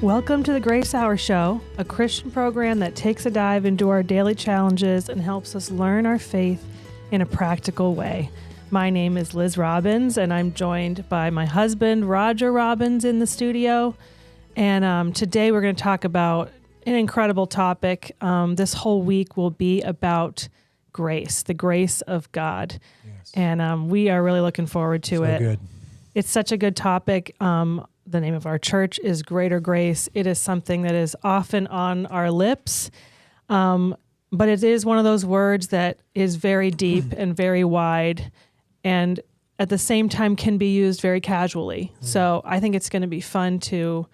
Welcome to the Grace Hour Show, a Christian program that takes a dive into our daily challenges and helps us learn our faith in a practical way. My name is Liz Robbins, and I'm joined by my husband, Roger Robbins, in the studio. And today we're going to talk about an incredible topic. This whole week will be about grace, the grace of God. Yes. And we are really looking forward to it. Good. It's such a good topic. The name of our church is Greater Grace. It is something that is often on our lips, but it is one of those words that is very deep and very wide, and at the same time can be used very casually. So I think it's going to be fun to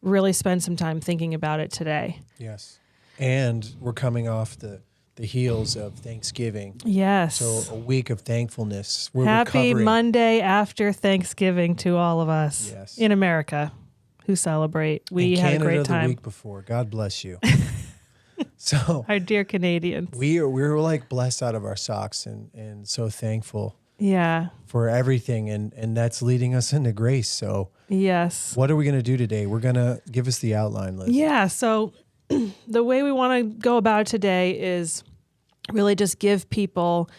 really spend some time thinking about it today. Yes. And we're coming off the heels of Thanksgiving. Yes. So a week of thankfulness. We're Happy recovering. Monday after Thanksgiving to all of us in America who celebrate. We In had Canada a great time. The week before. God bless you. So Our dear Canadians. we're like blessed out of our socks and so thankful for everything. And that's leading us into grace. So Yes. what are we going to do today? We're going to give us the outline, Liz. Yeah. So the way we want to go about it today is really just give people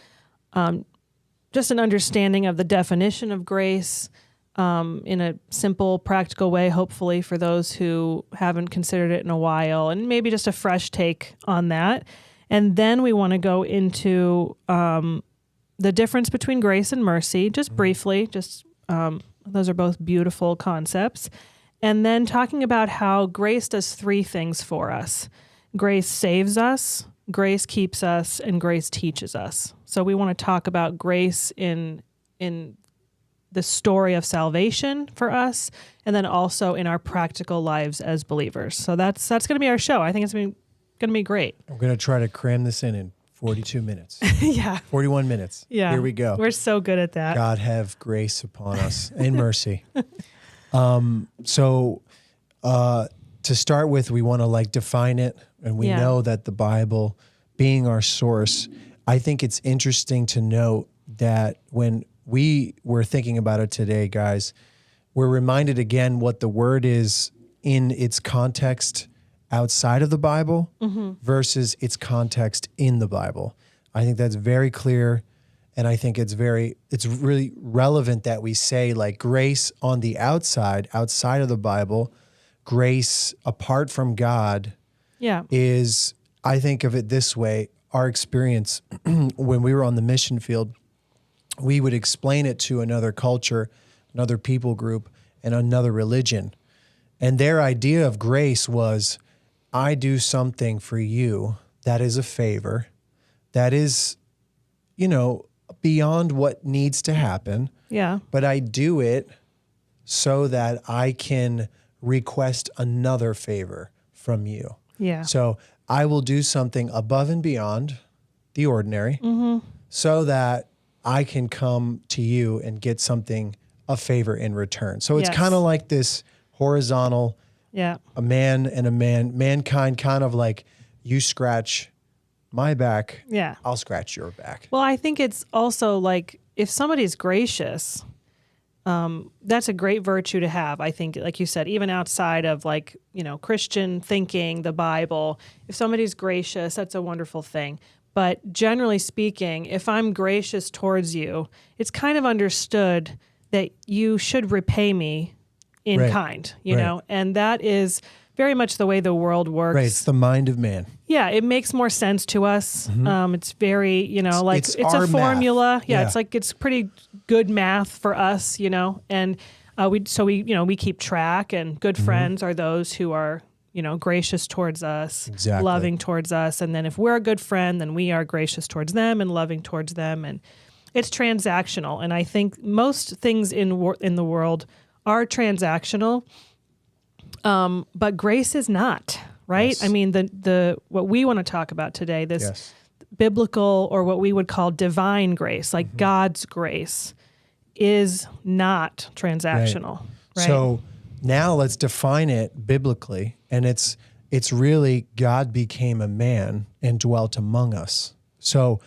just an understanding of the definition of grace in a simple, practical way, hopefully for those who haven't considered it in a while, and maybe just a fresh take on that. And then we want to go into the difference between grace and mercy, just briefly, those are both beautiful concepts. And then talking about how grace does three things for us. Grace saves us, grace keeps us, and grace teaches us. So we want to talk about grace in the story of salvation for us, and then also in our practical lives as believers. So that's going to be our show. I think it's going to be great. We're going to try to cram this in 42 minutes. Yeah. 41 minutes. Yeah. Here we go. We're so good at that. God have grace upon us and mercy. To start with, we want to define it, and we know that the Bible being our source, I think it's interesting to note that when we were thinking about it today, guys, we're reminded again what the word is in its context outside of the Bible versus its context in the Bible. I think that's very clear. And I think it's really relevant that we say grace on the outside of the Bible, grace apart from God is, I think of it this way, our experience when we were on the mission field, we would explain it to another culture, another people group, and another religion. And their idea of grace was, I do something for you that is a favor, that is, beyond what needs to happen. Yeah. But I do it so that I can request another favor from you. Yeah. So I will do something above and beyond the ordinary so that I can come to you and get a favor in return. So it's kind of like this horizontal, a man and a mankind kind of like you scratch my back, I'll scratch your back. Well, I think it's also if somebody's gracious, that's a great virtue to have. I think, like you said, even outside of Christian thinking, the Bible, if somebody's gracious, that's a wonderful thing. But generally speaking, if I'm gracious towards you, it's kind of understood that you should repay me in kind, you know, and that is very much the way the world works. Right, it's the mind of man. Yeah, it makes more sense to us. It's very, it's a formula. Math. Yeah, it's pretty good math for us, and we keep track, and good friends are those who are, gracious towards us, loving towards us. And then if we're a good friend, then we are gracious towards them and loving towards them. And it's transactional. And I think most things in the world are transactional. But grace is not, right? Yes. I mean, the what we want to talk about today, this biblical, or what we would call divine grace, God's grace, is not transactional. Right? So now let's define it biblically, and it's really God became a man and dwelt among us. So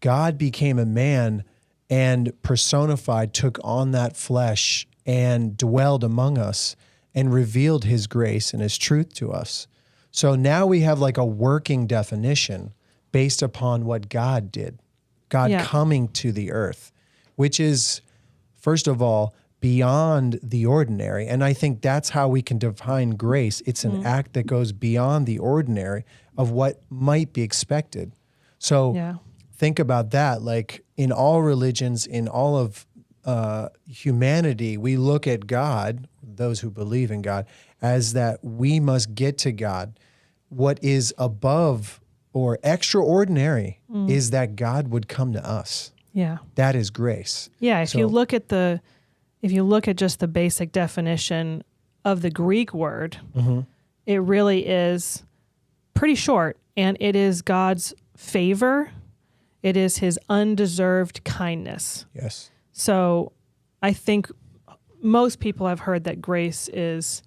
God became a man and personified, took on that flesh and dwelled among us. and revealed his grace and his truth to us. So now we have like a working definition based upon what God did, God coming to the earth, which is, first of all, beyond the ordinary. And I think that's how we can define grace. It's an act that goes beyond the ordinary of what might be expected. So think about that. Like in all religions, in all of humanity, we look at God, those who believe in God, as that we must get to God. What is above or extraordinary is that God would come to us. Yeah. That is grace. Yeah. If you look at just the basic definition of the Greek word, it really is pretty short, and it is God's favor. It is his undeserved kindness. Yes. So I think most people have heard that grace is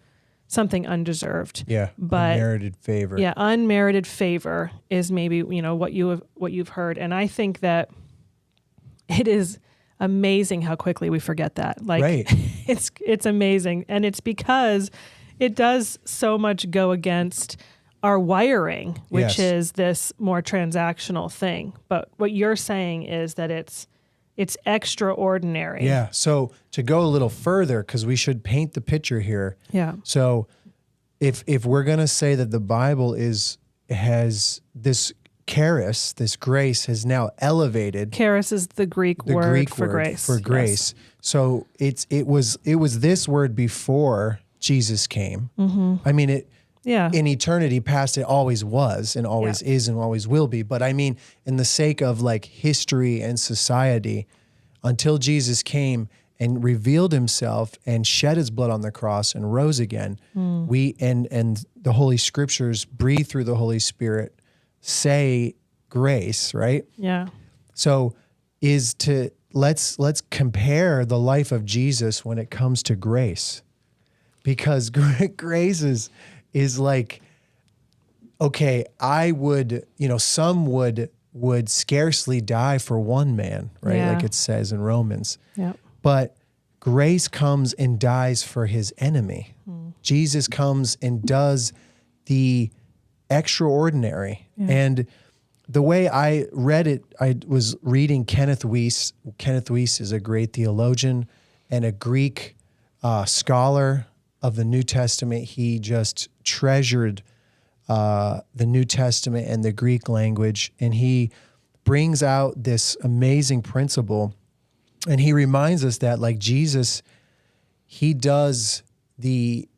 something undeserved. Yeah. But unmerited favor. Yeah, unmerited favor is maybe, what you've heard. And I think that it is amazing how quickly we forget that. Like right. It's amazing. And it's because it does so much go against our wiring, which is this more transactional thing. But what you're saying is that it's extraordinary. Yeah. So to go a little further, because we should paint the picture here. Yeah. So if we're going to say that the Bible has this charis, this grace has now elevated. Charis is the Greek word for grace. For grace. Yes. So it was this word before Jesus came. I mean, in eternity past, it always was and always is and always will be. But I mean, in the sake of like history and society, until Jesus came and revealed himself and shed his blood on the cross and rose again, and the Holy Scriptures breathed through the Holy Spirit say grace, right? Yeah. So let's compare the life of Jesus when it comes to grace, because grace is like, okay, I would, some would scarcely die for one man, right? Yeah. Like it says in Romans. Yeah. But grace comes and dies for his enemy. Jesus comes and does the extraordinary. Yeah. And the way I read it, I was reading Kenneth Weiss. Kenneth Weiss is a great theologian and a Greek scholar of the New Testament. He just treasured the New Testament and the Greek language, and he brings out this amazing principle, and he reminds us that like Jesus, he does the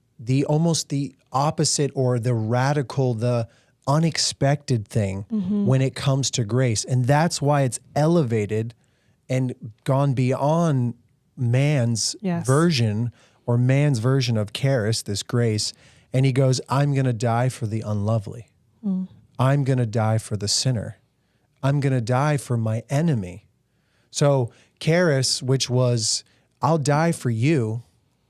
almost the opposite or the radical, the unexpected thing when it comes to grace, and that's why it's elevated and gone beyond man's version or man's version of charis, this grace. And he goes, I'm going to die for the unlovely. I'm going to die for the sinner. I'm going to die for my enemy. So charis, which was, I'll die for you.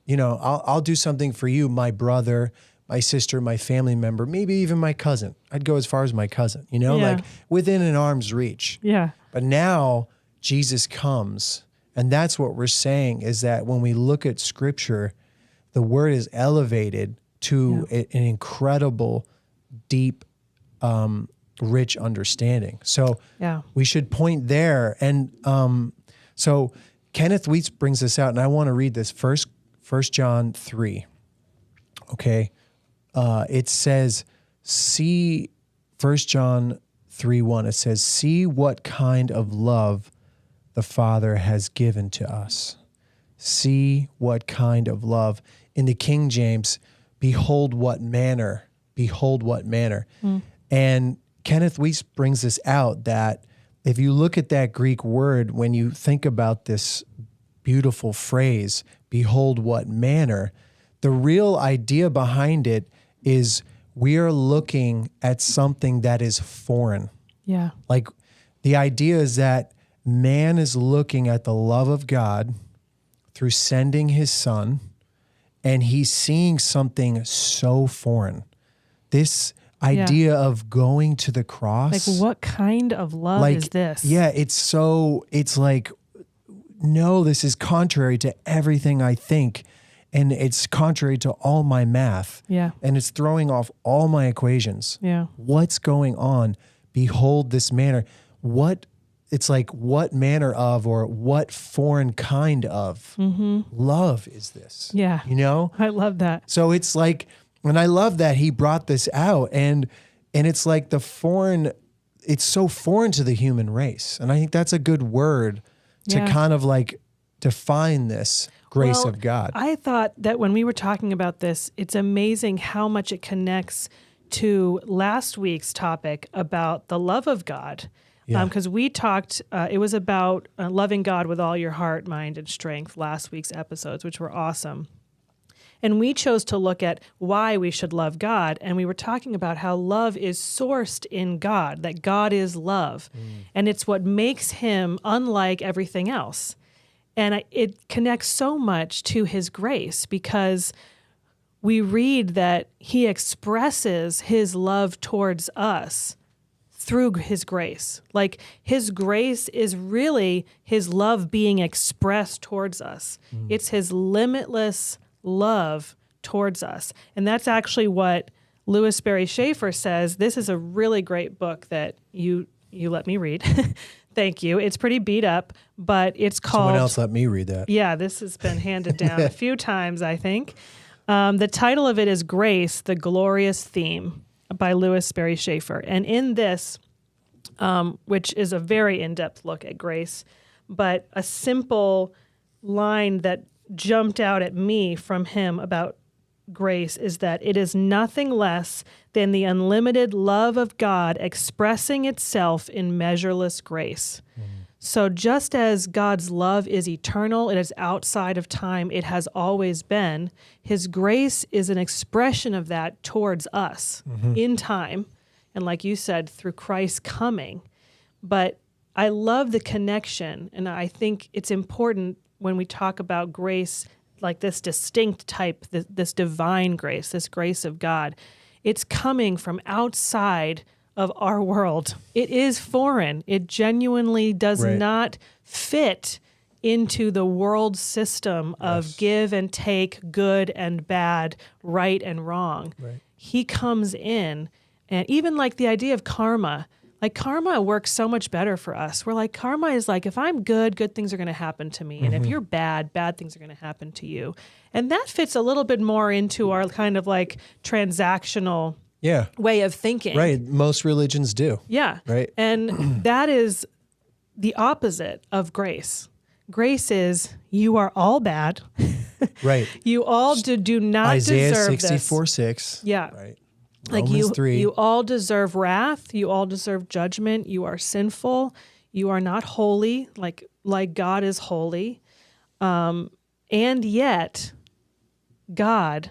I'll do something for you, my brother, my sister, my family member, maybe even my cousin. I'd go as far as my cousin, like within an arm's reach. Yeah. But now Jesus comes, and that's what we're saying, is that when we look at Scripture, the word is elevated to an incredible, deep, rich understanding. So we should point there. And so Kenneth Weiss brings this out, and I want to read this. First John 3. Okay. It says, see, 1 John 3:1, it says, see what kind of love the Father has given to us. See what kind of love. In the King James, behold what manner. Behold what manner. And Kenneth Weiss brings this out, that if you look at that Greek word, when you think about this beautiful phrase, behold what manner, the real idea behind it is we are looking at something that is foreign. Yeah. Like the idea is that man is looking at the love of God through sending his son, and he's seeing something so foreign. This idea of going to the cross. Like, what kind of love is this? Yeah, it's like, no, this is contrary to everything I think. and it's contrary to all my math. Yeah. And it's throwing off all my equations. Yeah. What's going on? Behold this manner. It's like, what manner of, or what foreign kind of love is this? Yeah. You know? I love that. So it's like, and I love that he brought this out, and it's like it's so foreign to the human race. And I think that's a good word to kind of like define this grace of God. I thought that when we were talking about this, it's amazing how much it connects to last week's topic about the love of God. Because we talked, it was about loving God with all your heart, mind, and strength, last week's episodes, which were awesome. And we chose to look at why we should love God. And we were talking about how love is sourced in God, that God is love. And it's what makes him unlike everything else. And it connects so much to his grace, because we read that he expresses his love towards us through his grace. Like, his grace is really his love being expressed towards us. It's his limitless love towards us. And that's actually what Louis Barry Schaefer says. This is a really great book that you let me read. Thank you. It's pretty beat up, but it's called... Someone else let me read that. Yeah, this has been handed down a few times, I think. The title of it is Grace, the Glorious Theme, by Louis Barry Schaefer. And in this, which is a very in-depth look at grace, but a simple line that jumped out at me from him about grace is that it is nothing less than the unlimited love of God expressing itself in measureless grace. So just as God's love is eternal, it is outside of time, it has always been, his grace is an expression of that towards us in time. And like you said, through Christ's coming. But I love the connection. And I think it's important when we talk about grace, like this distinct type, this divine grace, this grace of God, it's coming from outside of our world. It is foreign. It genuinely does not fit into the world system of give and take, good and bad, right and wrong. He comes in, and even like the idea of karma, like karma works so much better for us. We're like, karma is like, if I'm good, good things are going to happen to me. And if you're bad, bad things are going to happen to you. And that fits a little bit more into our kind of like transactional way of thinking. Right. Most religions do. Yeah. Right. And that is the opposite of grace. Grace is, you are all bad. Right. You all do not Isaiah deserve 64:6. Yeah. Right. Like Romans 3. you all deserve wrath. You all deserve judgment. You are sinful. You are not holy, like God is holy. And yet, God,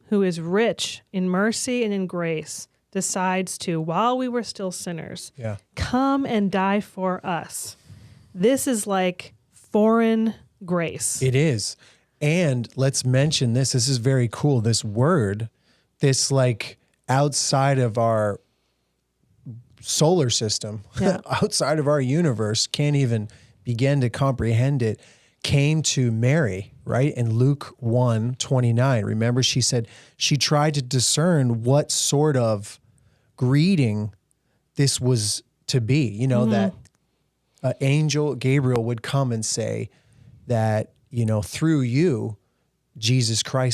who is rich in mercy and in grace, decides to, while we were still sinners, come and die for us. This is like foreign grace. It is. And let's mention this. This is very cool. This word, this like outside of our solar system, outside of our universe, can't even begin to comprehend it, came to Mary, right? In Luke 1:29. Remember, she said she tried to discern what sort of greeting this was to be, you know, that angel Gabriel would come and say that, you know, through you, Jesus Christ